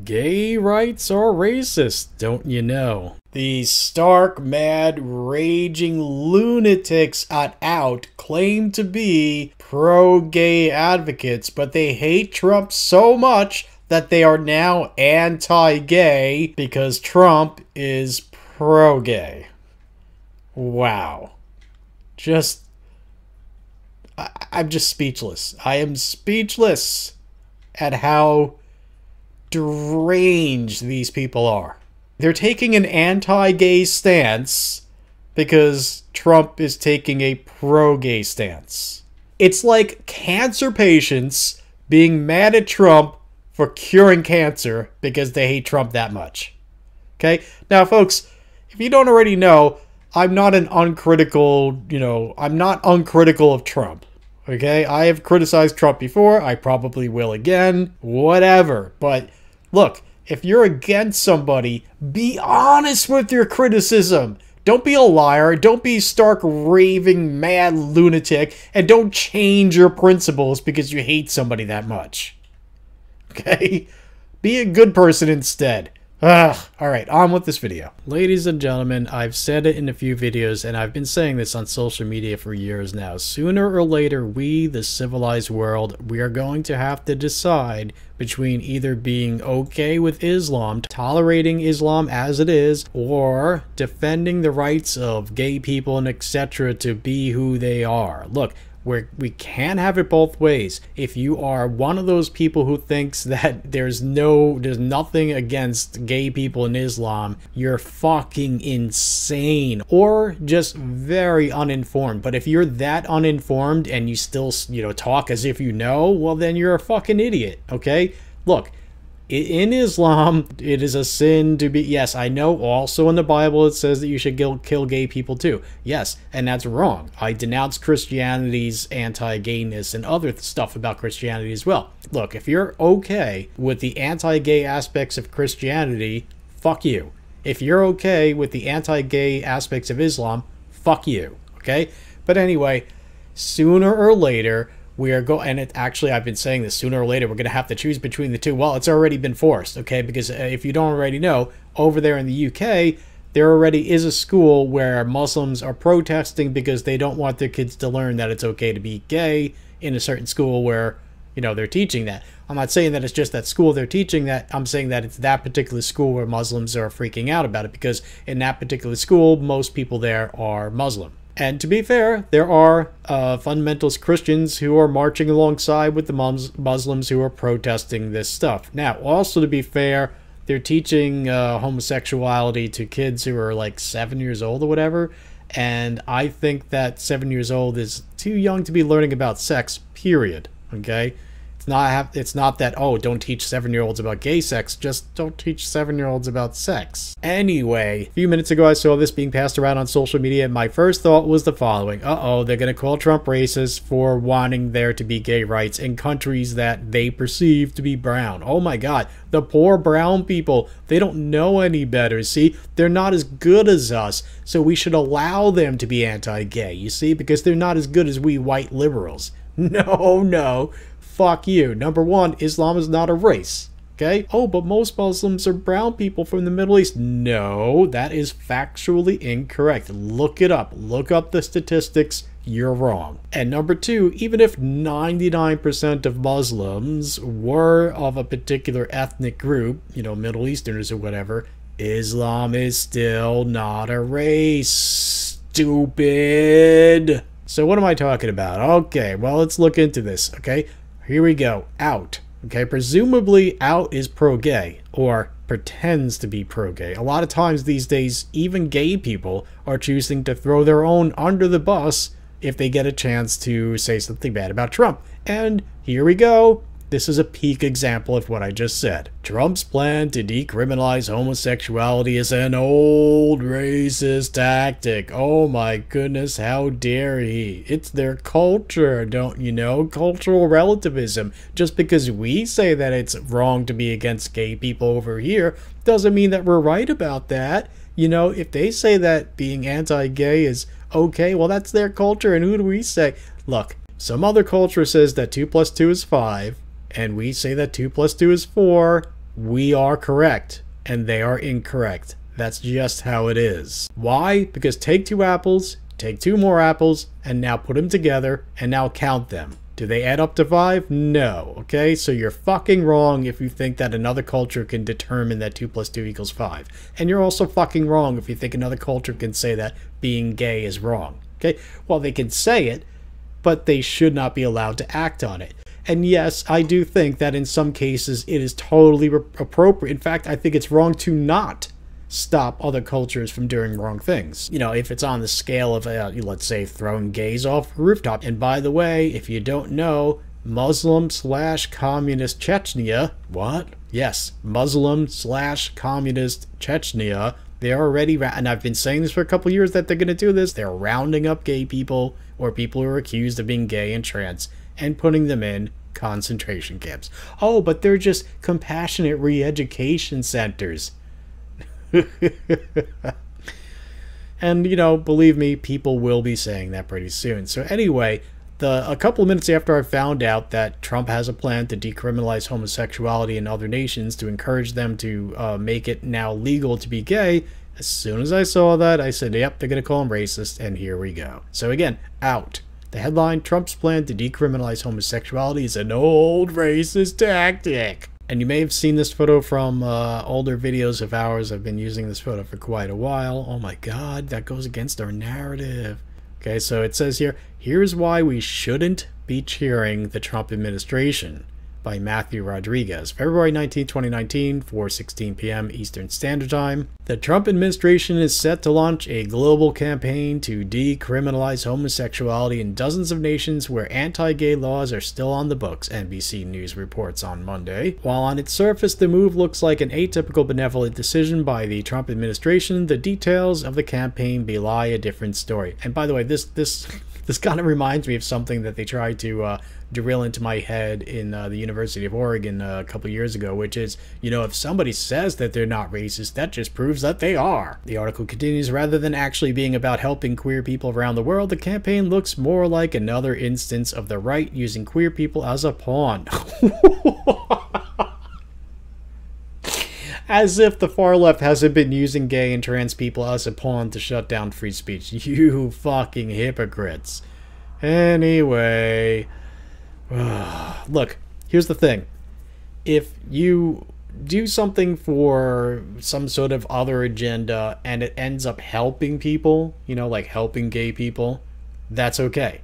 Gay rights are racist, don't you know? These stark, mad, raging lunatics at Out claim to be pro-gay advocates, but they hate Trump so much that they are now anti-gay because Trump is pro-gay. Wow. I'm just speechless. I am speechless at how deranged these people are. They're taking an anti-gay stance because Trump is taking a pro-gay stance. It's like cancer patients being mad at Trump for curing cancer because they hate Trump that much. Okay? Now, folks, if you don't already know, I'm not uncritical of Trump. Okay? I have criticized Trump before. I probably will again. Whatever. But look, if you're against somebody, be honest with your criticism. Don't be a liar. Don't be stark, raving, mad lunatic. And don't change your principles because you hate somebody that much. Okay? Be a good person instead. Alright, on with this video. Ladies and gentlemen, I've said it in a few videos, and I've been saying this on social media for years now. Sooner or later, we, the civilized world, we are going to have to decide between either being okay with Islam, tolerating Islam as it is, or defending the rights of gay people and etc. to be who they are. Look, we can't have it both ways. If you are one of those people who thinks that there's nothing against gay people in Islam, you're fucking insane or just very uninformed. But if you're that uninformed and you still, talk as if you know, well, then you're a fucking idiot, okay? Look, in Islam, it is a sin to be... Yes, I know also in the Bible it says that you should kill gay people too. Yes, and that's wrong. I denounce Christianity's anti-gayness and other stuff about Christianity as well. Look, if you're okay with the anti-gay aspects of Christianity, fuck you. If you're okay with the anti-gay aspects of Islam, fuck you. Okay? But anyway, sooner or later... I've been saying this, sooner or later we're going to have to choose between the two. Well, it's already been forced, okay? Because if you don't already know, over there in the UK, there already is a school where Muslims are protesting because they don't want their kids to learn that it's okay to be gay in a certain school where, they're teaching that. I'm not saying that it's just that school they're teaching that. I'm saying that it's that particular school where Muslims are freaking out about it because in that particular school, most people there are Muslim. And to be fair, there are fundamentalist Christians who are marching alongside with the Muslims who are protesting this stuff. Now, also to be fair, they're teaching homosexuality to kids who are like 7 years old or whatever. And I think that 7 years old is too young to be learning about sex, period. Okay? It's not that, oh, don't teach 7-year-olds about gay sex, just don't teach 7-year-olds about sex. Anyway, a few minutes ago I saw this being passed around on social media, and my first thought was the following. They're gonna call Trump racist for wanting there to be gay rights in countries that they perceive to be brown. Oh my god, the poor brown people, they don't know any better, see? They're not as good as us, so we should allow them to be anti-gay, you see? Because they're not as good as we white liberals. No. Fuck you. Number one, Islam is not a race. Okay? Oh, but most Muslims are brown people from the Middle East. No, that is factually incorrect. Look it up. Look up the statistics. You're wrong. And number two, even if 99% of Muslims were of a particular ethnic group, Middle Easterners or whatever, Islam is still not a race. Stupid. So what am I talking about? Okay, well, let's look into this, okay? Here we go. Out. Okay, presumably Out is pro-gay, or pretends to be pro-gay. A lot of times these days, even gay people are choosing to throw their own under the bus if they get a chance to say something bad about Trump. And here we go. This is a peak example of what I just said. Trump's plan to decriminalize homosexuality is an old racist tactic. Oh my goodness, how dare he? It's their culture, don't you know? Cultural relativism. Just because we say that it's wrong to be against gay people over here, doesn't mean that we're right about that. If they say that being anti-gay is okay, well, that's their culture, and who do we say? Look, some other culture says that 2 + 2 is 5. And we say that 2 + 2 is 4, We are correct, and they are incorrect. That's just how it is. Why? Because take two apples, take two more apples, and now put them together, and now count them. Do they add up to 5? No. Okay, so you're fucking wrong if you think that another culture can determine that 2 plus 2 equals 5. And you're also fucking wrong if you think another culture can say that being gay is wrong. Okay, well, they can say it, but they should not be allowed to act on it. And yes, I do think that in some cases it is totally appropriate. In fact, I think it's wrong to not stop other cultures from doing wrong things. You know, if it's on the scale of, let's say, throwing gays off a rooftop. And by the way, if you don't know, Muslim/communist Chechnya, what? Yes, Muslim/communist Chechnya, they're already, and I've been saying this for a couple years that they're going to do this, they're rounding up gay people or people who are accused of being gay and trans and putting them in concentration camps. Oh, but they're just compassionate re-education centers. And, you know, believe me, people will be saying that pretty soon. So anyway, a couple of minutes after I found out that Trump has a plan to decriminalize homosexuality in other nations to encourage them to make it now legal to be gay, as soon as I saw that, I said, yep, they're going to call him racist, and here we go. So again, out. The headline, Trump's plan to decriminalize homosexuality is an old racist tactic. And you may have seen this photo from older videos of ours. I've been using this photo for quite a while. Oh my God, that goes against our narrative. Okay, so it says here, here's why we shouldn't be cheering the Trump administration, by Matthew Rodriguez. February 19, 2019, 4:16 p.m. Eastern Standard Time. The Trump administration is set to launch a global campaign to decriminalize homosexuality in dozens of nations where anti-gay laws are still on the books, NBC News reports on Monday. While on its surface the move looks like an atypical benevolent decision by the Trump administration, the details of the campaign belie a different story. And by the way, this kind of reminds me of something that they tried to drill into my head in the University of Oregon a couple years ago, which is, you know, if somebody says that they're not racist, that just proves that they are. The article continues, rather than actually being about helping queer people around the world, the campaign looks more like another instance of the right using queer people as a pawn. As if the far left hasn't been using gay and trans people as a pawn to shut down free speech. You fucking hypocrites. Anyway, look, here's the thing. If you do something for some sort of other agenda and it ends up helping people, you know, like helping gay people, that's okay.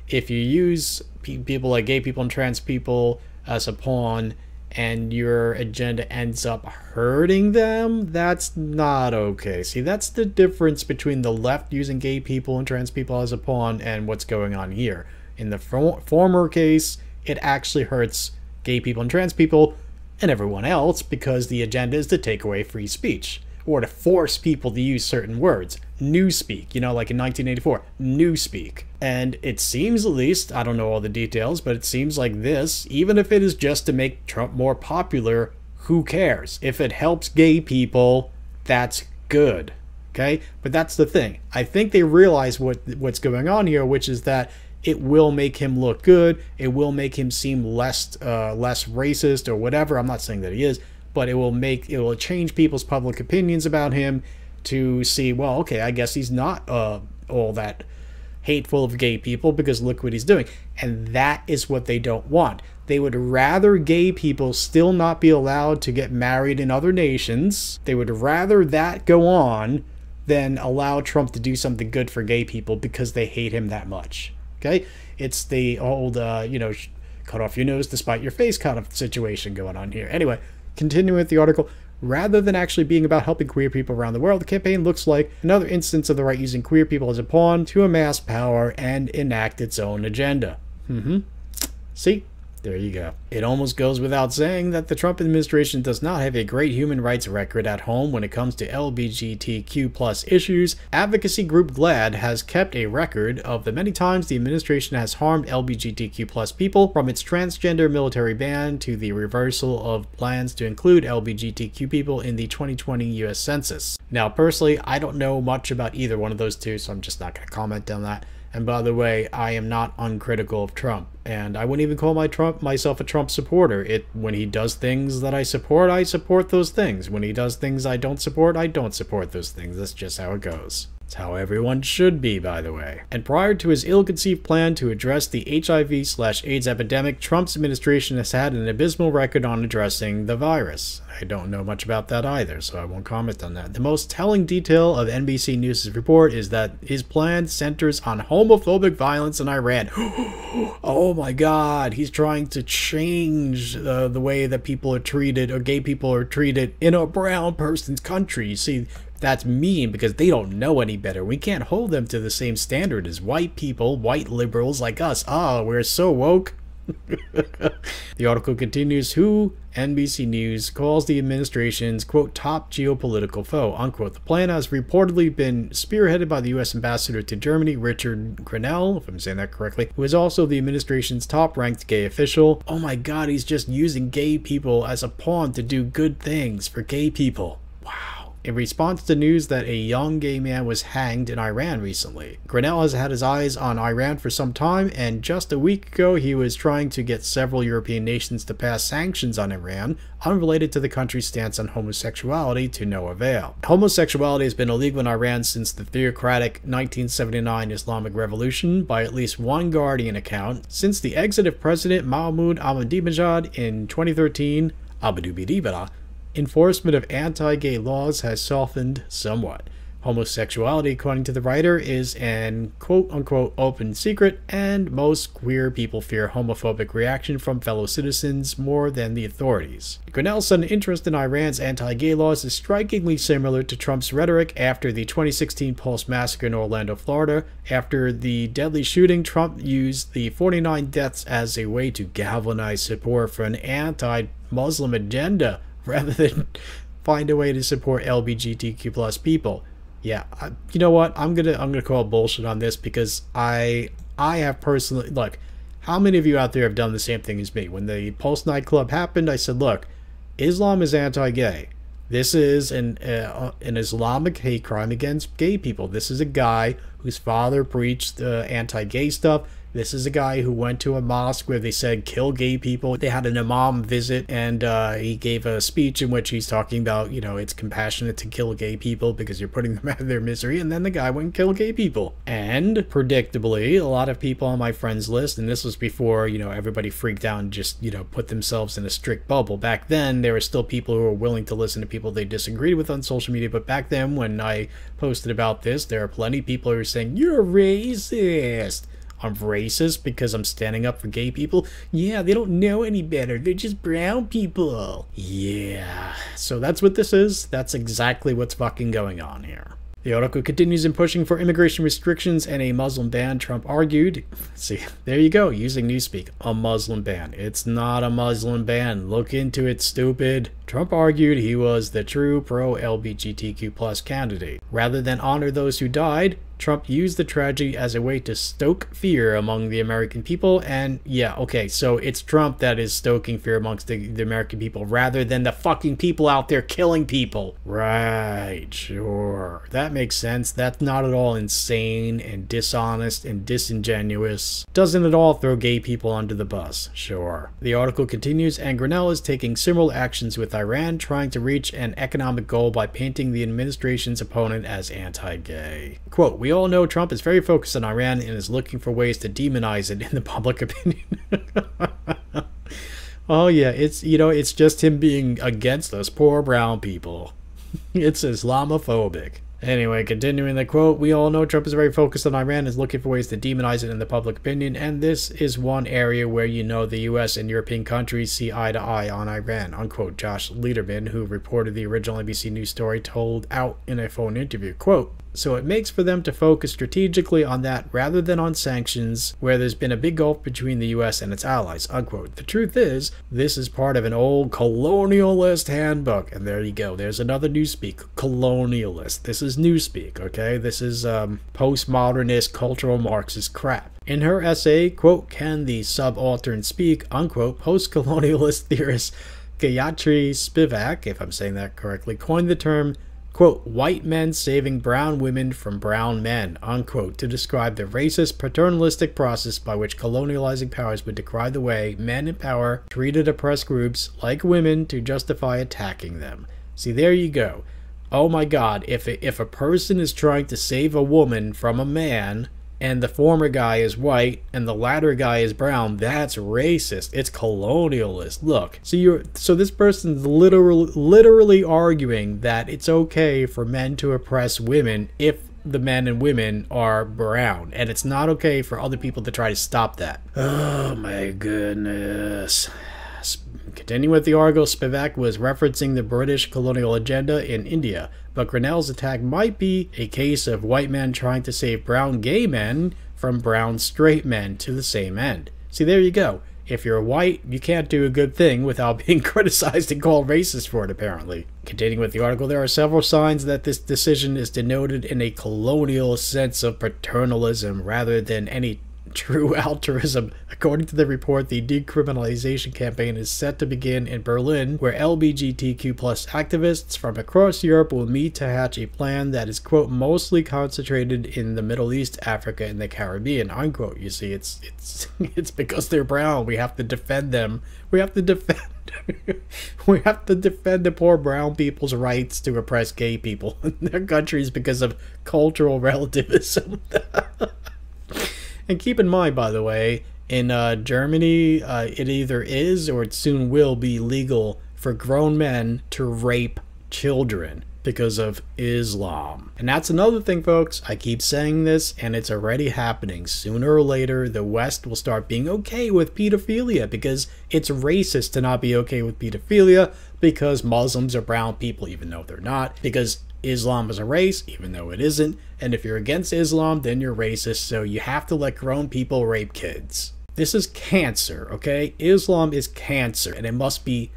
If you use people like gay people and trans people as a pawn and your agenda ends up hurting them, that's not okay. See, that's the difference between the left using gay people and trans people as a pawn and what's going on here. In the former case, it actually hurts gay people and trans people and everyone else because the agenda is to take away free speech or to force people to use certain words. Newspeak, you know, like in 1984, Newspeak. And it seems, at least, I don't know all the details, but it seems like this, even if it is just to make Trump more popular, who cares? If it helps gay people, that's good, okay? But that's the thing. I think they realize what's going on here, which is that it will make him look good. It will make him seem less racist or whatever. I'm not saying that he is, but it will change people's public opinions about him to see, well, okay, I guess he's not all that hateful of gay people because look what he's doing. And that is what they don't want. They would rather gay people still not be allowed to get married in other nations. They would rather that go on than allow Trump to do something good for gay people because they hate him that much. Okay? It's the old, cut off your nose to spite your face kind of situation going on here. Anyway, continuing with the article, rather than actually being about helping queer people around the world, the campaign looks like another instance of the right using queer people as a pawn to amass power and enact its own agenda. See? There you go. It almost goes without saying that the Trump administration does not have a great human rights record at home when it comes to LGBTQ+ issues. Advocacy group GLAAD has kept a record of the many times the administration has harmed LGBTQ+ people, from its transgender military ban to the reversal of plans to include LGBTQ people in the 2020 US Census. Now, personally, I don't know much about either one of those two, so I'm just not going to comment on that. And by the way, I am not uncritical of Trump, and I wouldn't even call myself a Trump supporter. When he does things that I support those things. When he does things I don't support those things. That's just how it goes. It's how everyone should be, by the way. And prior to his ill-conceived plan to address the HIV/AIDS epidemic, Trump's administration has had an abysmal record on addressing the virus. I don't know much about that either, so I won't comment on that. The most telling detail of NBC News' report is that his plan centers on homophobic violence in Iran. Oh my god, he's trying to change the way that people are treated, or gay people are treated in a brown person's country. You see, that's mean because they don't know any better. We can't hold them to the same standard as white people, white liberals like us. Oh, we're so woke. The article continues, who, NBC News, calls the administration's, quote, top geopolitical foe, unquote. The plan has reportedly been spearheaded by the U.S. ambassador to Germany, Richard Grenell, if I'm saying that correctly, who is also the administration's top-ranked gay official. Oh my god, he's just using gay people as a pawn to do good things for gay people. Wow. In response to news that a young gay man was hanged in Iran recently, Grenell has had his eyes on Iran for some time, and just a week ago he was trying to get several European nations to pass sanctions on Iran unrelated to the country's stance on homosexuality, to no avail. Homosexuality has been illegal in Iran since the theocratic 1979 Islamic Revolution by at least one Guardian account. Since the exit of President Mahmoud Ahmadinejad in 2013, enforcement of anti-gay laws has softened somewhat. Homosexuality, according to the writer, is an quote-unquote open secret, and most queer people fear homophobic reaction from fellow citizens more than the authorities. Grenell's sudden interest in Iran's anti-gay laws is strikingly similar to Trump's rhetoric after the 2016 Pulse massacre in Orlando, Florida. After the deadly shooting, Trump used the 49 deaths as a way to galvanize support for an anti-Muslim agenda, rather than find a way to support LGBTQ plus people. Yeah, you know what? I'm gonna call bullshit on this because I have personally, look, how many of you out there have done the same thing as me? When the Pulse Nightclub happened, I said, look, Islam is anti-gay. This is an Islamic hate crime against gay people. This is a guy whose father preached anti-gay stuff. This is a guy who went to a mosque where they said kill gay people. They had an imam visit, and he gave a speech in which he's talking about, you know, it's compassionate to kill gay people because you're putting them out of their misery, and then the guy went and killed gay people. And predictably, a lot of people on my friends list, and this was before, you know, everybody freaked out and just, you know, put themselves in a strict bubble. Back then, there were still people who were willing to listen to people they disagreed with on social media, but back then, when I posted about this, there are plenty of people who were saying, you're racist. I'm racist because I'm standing up for gay people? Yeah, they don't know any better. They're just brown people. Yeah. So that's what this is. That's exactly what's fucking going on here. The article continues, in pushing for immigration restrictions and a Muslim ban, Trump argued, see, there you go, using Newspeak, a Muslim ban. It's not a Muslim ban. Look into it, stupid. Trump argued he was the true pro-LGBTQ plus candidate. Rather than honor those who died, Trump used the tragedy as a way to stoke fear among the American people. And yeah, okay, so it's Trump that is stoking fear amongst the American people rather than the fucking people out there killing people. Right, sure. That makes sense. That's not at all insane and dishonest and disingenuous. Doesn't at all throw gay people under the bus. Sure. The article continues, and Grenell is taking similar actions with Iran, trying to reach an economic goal by painting the administration's opponent as anti-gay. Quote, we all know Trump is very focused on Iran and is looking for ways to demonize it in the public opinion. Oh yeah, it's, you know, it's just him being against us poor brown people. It's Islamophobic. Anyway, continuing the quote, we all know Trump is very focused on Iran and is looking for ways to demonize it in the public opinion, and this is one area where you know the US and European countries see eye to eye on Iran, unquote. Josh Lederman, who reported the original NBC News story, told out in a phone interview, quote, so it makes for them to focus strategically on that rather than on sanctions, where there's been a big gulf between the US and its allies, unquote. The truth is, this is part of an old colonialist handbook. And there you go. There's another Newspeak. Colonialist. This is Newspeak, okay? This is postmodernist, cultural Marxist crap. In her essay, quote, Can the Subaltern Speak, unquote, post-colonialist theorist Gayatri Spivak, if I'm saying that correctly, coined the term quote, white men saving brown women from brown men, unquote, to describe the racist, paternalistic process by which colonializing powers would decry the way men in power treated oppressed groups like women to justify attacking them. See, there you go. Oh my God, if a person is trying to save a woman from a man, and the former guy is white and the latter guy is brown, that's racist. It's colonialist. Look, so this person's literally arguing that it's okay for men to oppress women if the men and women are brown, and it's not okay for other people to try to stop that. Oh my goodness. Continuing with the article, Spivak was referencing the British colonial agenda in India, but Grinnell's attack might be a case of white men trying to save brown gay men from brown straight men to the same end. See, there you go. If you're white, you can't do a good thing without being criticized and called racist for it, apparently. Continuing with the article, there are several signs that this decision is denoted in a colonial sense of paternalism rather than any true altruism. According to the report, the decriminalization campaign is set to begin in Berlin, where LGBTQ+ activists from across Europe will meet to hatch a plan that is, quote, mostly concentrated in the Middle East, Africa, and the Caribbean, unquote. You see, it's because they're brown. We have to defend them. We have to defend the poor brown people's rights to oppress gay people in their countries because of cultural relativism. And keep in mind, by the way, in Germany, it either is or it soon will be legal for grown men to rape children because of Islam. And that's another thing, folks. I keep saying this, and it's already happening. Sooner or later, the West will start being okay with pedophilia because it's racist to not be okay with pedophilia because Muslims are brown people, even though they're not, because Islam is a race, even though it isn't, and if you're against Islam, then you're racist, so you have to let grown people rape kids. This is cancer, okay? Islam is cancer, and it must be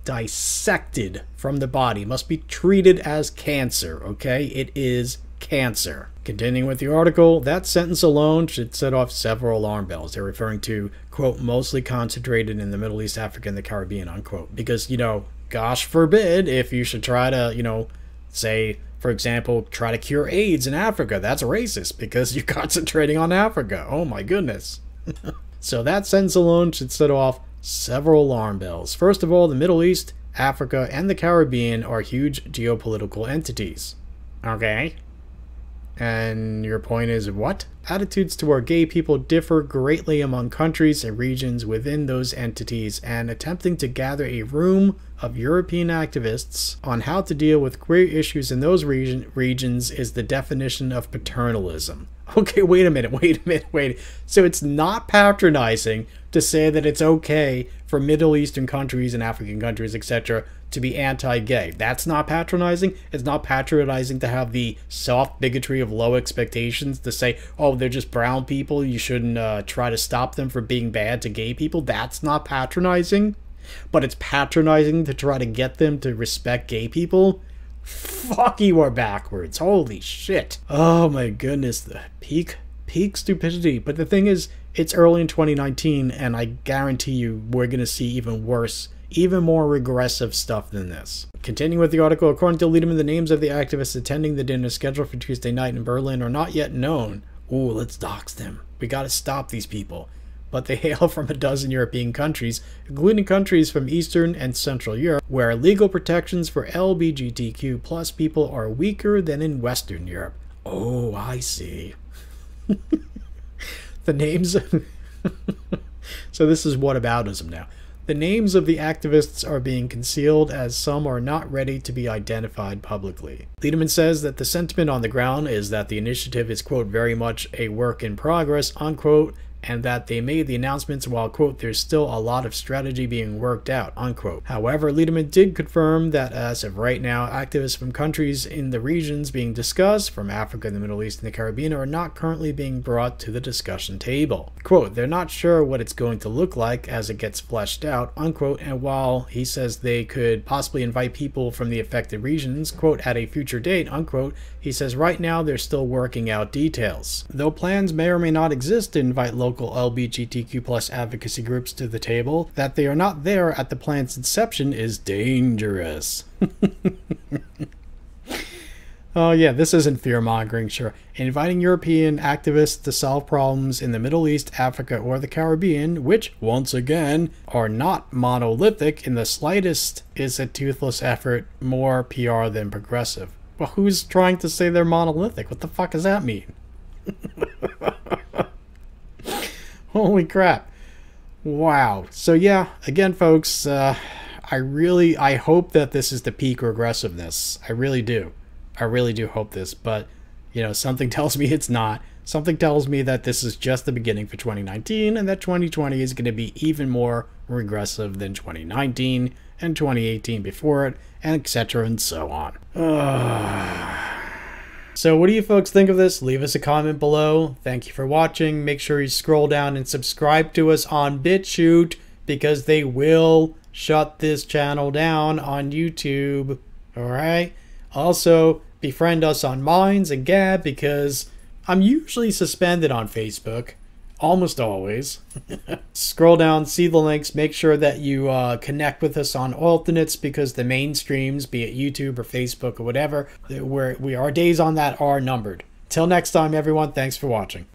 dissected from the body. It must be treated as cancer, okay? It is cancer. Continuing with the article, that sentence alone should set off several alarm bells. They're referring to, quote, mostly concentrated in the Middle East, Africa, and the Caribbean, unquote. Because, gosh forbid if you should try to, say, for example, try to cure AIDS in Africa. That's racist because you're concentrating on Africa. Oh my goodness. So that sentence alone should set off several alarm bells. First of all, the Middle East, Africa, and the Caribbean are huge geopolitical entities. Okay. And your point is what? Attitudes toward gay people differ greatly among countries and regions within those entities, and attempting to gather a room of European activists on how to deal with queer issues in those regions is the definition of paternalism. Okay, wait a minute. So it's not patronizing to say that it's okay for Middle Eastern countries and African countries, etc., to be anti-gay. That's not patronizing. It's not patronizing to have the soft bigotry of low expectations to say, oh, they're just brown people, you shouldn't try to stop them from being bad to gay people. That's not patronizing. But it's patronizing to try to get them to respect gay people. Fuck, you are backwards. Holy shit. Oh my goodness, the peak stupidity. But the thing is, it's early in 2019, and I guarantee you we're going to see even worse, even more regressive stuff than this. Continuing with the article, according to Liederman, the names of the activists attending the dinner scheduled for Tuesday night in Berlin are not yet known. Ooh, let's dox them. We gotta stop these people. But they hail from a dozen European countries, including countries from Eastern and Central Europe, where legal protections for LGBTQ+ people are weaker than in Western Europe. Oh, I see. The names of... So this is whataboutism now. The names of the activists are being concealed as some are not ready to be identified publicly. Liederman says that the sentiment on the ground is that the initiative is, quote, very much a work in progress, unquote, and that they made the announcements while, quote, there's still a lot of strategy being worked out, unquote. However, Liederman did confirm that as of right now, activists from countries in the regions being discussed, from Africa, the Middle East, and the Caribbean, are not currently being brought to the discussion table. Quote, they're not sure what it's going to look like as it gets fleshed out, unquote, and while he says they could possibly invite people from the affected regions, quote, at a future date, unquote, he says right now they're still working out details. Though plans may or may not exist to invite local LGBTQ+ advocacy groups to the table, that they are not there at the plan's inception is dangerous. Oh yeah, this isn't fear-mongering, sure. Inviting European activists to solve problems in the Middle East, Africa, or the Caribbean, which, once again, are not monolithic in the slightest, is a toothless effort, more PR than progressive. Well, who's trying to say they're monolithic? What the fuck does that mean? Holy crap. Wow. So yeah, again, folks, I hope that this is the peak regressiveness. I really do. I really do hope this, but you know, something tells me it's not. Something tells me that this is just the beginning for 2019 and that 2020 is going to be even more regressive than 2019 and 2018 before it, and etc. and so on. So what do you folks think of this? Leave us a comment below. Thank you for watching. Make sure you scroll down and subscribe to us on BitChute, because they will shut this channel down on YouTube. Alright? Also, befriend us on Minds and Gab, because I'm usually suspended on Facebook. Almost always. Scroll down, see the links, make sure that you connect with us on alternates, because the mainstreams, be it YouTube or Facebook or whatever, our days on that are numbered. Till next time, everyone, thanks for watching.